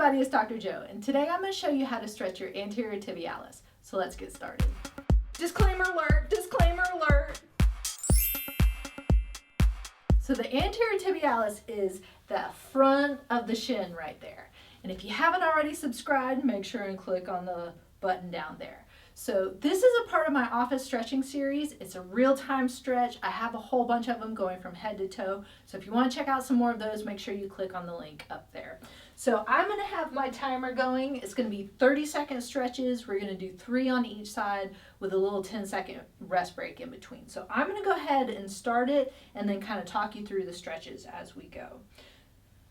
everybody, it's Dr. Jo, and today I'm going to show you how to stretch your anterior tibialis. So let's get started. Disclaimer alert, disclaimer alert. So the anterior tibialis is the front of the shin right there. And if you haven't already subscribed, make sure and click on the button down there. So this is a part of my office stretching series. It's a real-time stretch. I have a whole bunch of them going from head to toe. So if you want to check out some more of those, make sure you click on the link up there. So I'm going to have my timer going. It's going to be 30-second stretches. We're going to do 3 on each side with a little 10-second rest break in between. So I'm going to go ahead and start it and then kind of talk you through the stretches as we go.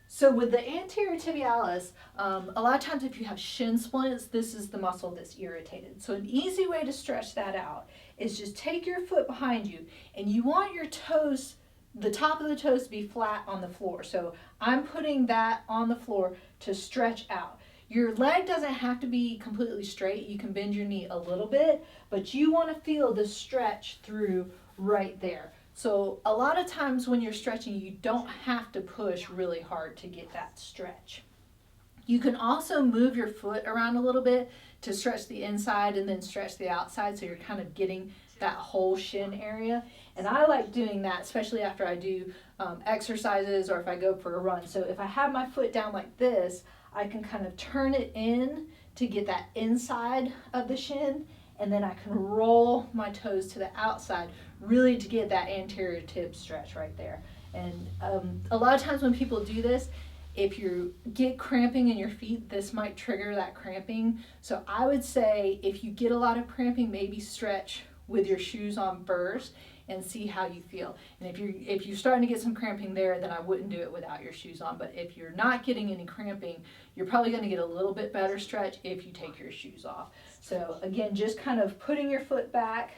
So with the anterior tibialis, a lot of times if you have shin splints, this is the muscle that's irritated. So an easy way to stretch that out is just take your foot behind you and you want your toes, the top of the toes to be flat on the floor. So I'm putting that on the floor to stretch out. Your leg doesn't have to be completely straight. You can bend your knee a little bit, but you want to feel the stretch through right there. So a lot of times when you're stretching, you don't have to push really hard to get that stretch. You can also move your foot around a little bit to stretch the inside and then stretch the outside, so you're kind of getting that whole shin area. And I like doing that, especially after I do exercises or if I go for a run. So if I have my foot down like this, I can kind of turn it in to get that inside of the shin, and then I can roll my toes to the outside, really to get that anterior tib stretch right there. And a lot of times when people do this, if you get cramping in your feet, this might trigger that cramping. So I would say if you get a lot of cramping, maybe stretch with your shoes on first and see how you feel. And if you're starting to get some cramping there, then I wouldn't do it without your shoes on. But if you're not getting any cramping, you're probably going to get a little bit better stretch if you take your shoes off. So again, just kind of putting your foot back.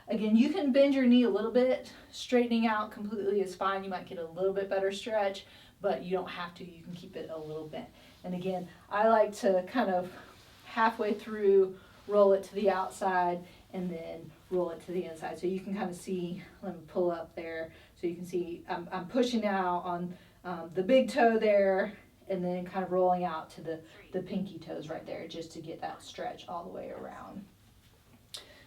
Again, you can bend your knee a little bit. Straightening out completely is fine. You might get a little bit better stretch, but you don't have to. You can keep it a little bent. And again, I like to kind of halfway through roll it to the outside and then roll it to the inside. So you can kind of see, let me pull up there, so you can see I'm pushing out on the big toe there and then kind of rolling out to the pinky toes right there just to get that stretch all the way around.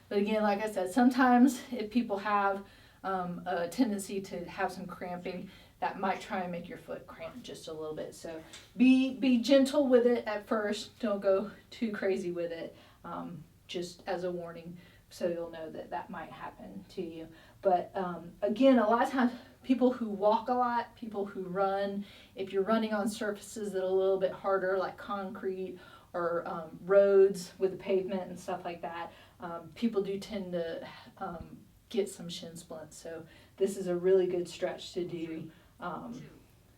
But again, like I said, sometimes if people have a tendency to have some cramping, that might try and make your foot cramp just a little bit. So be gentle with it at first. Don't go too crazy with it, just as a warning, so you'll know that that might happen to you. But again, a lot of times people who walk a lot, people who run, if you're running on surfaces that are a little bit harder like concrete or roads with the pavement and stuff like that, people do tend to get some shin splints. So this is a really good stretch to do,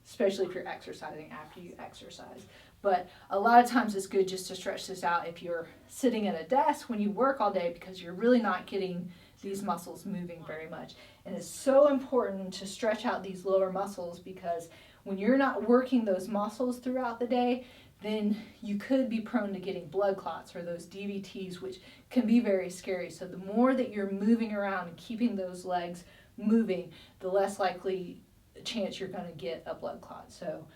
especially if you're exercising after you exercise. But a lot of times it's good just to stretch this out if you're sitting at a desk when you work all day, because you're really not getting these muscles moving very much. And it's so important to stretch out these lower muscles, because when you're not working those muscles throughout the day, then you could be prone to getting blood clots or those DVTs, which can be very scary. So the more that you're moving around and keeping those legs moving, the less likely chance you're going to get a blood clot. So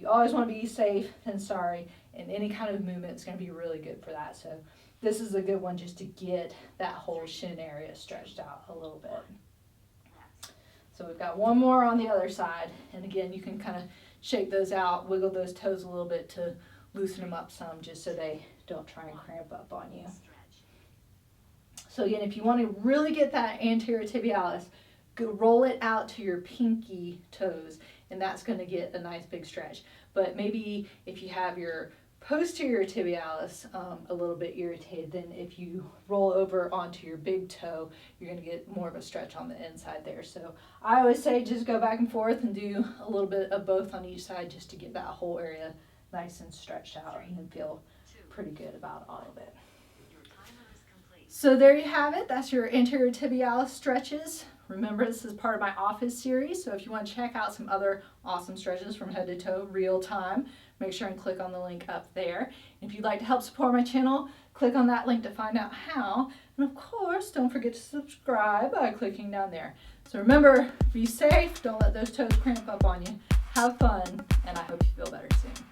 you always want to be safe than sorry, and any kind of movement is going to be really good for that. So this is a good one just to get that whole shin area stretched out a little bit. So we've got one more on the other side, and again, you can kind of shake those out, wiggle those toes a little bit to loosen them up some, just so they don't try and cramp up on you. So again, if you want to really get that anterior tibialis, roll it out to your pinky toes, and that's going to get a nice big stretch. But maybe if you have your posterior tibialis a little bit irritated, then if you roll over onto your big toe, you're going to get more of a stretch on the inside there. So I always say just go back and forth and do a little bit of both on each side, just to get that whole area nice and stretched out and then feel pretty good about all of it. So there you have it. That's your anterior tibialis stretches. Remember, this is part of my office series, so if you want to check out some other awesome stretches from head to toe real time, make sure and click on the link up there. If you'd like to help support my channel, click on that link to find out how. And of course, don't forget to subscribe by clicking down there. So remember, be safe, don't let those toes cramp up on you. Have fun, and I hope you feel better soon.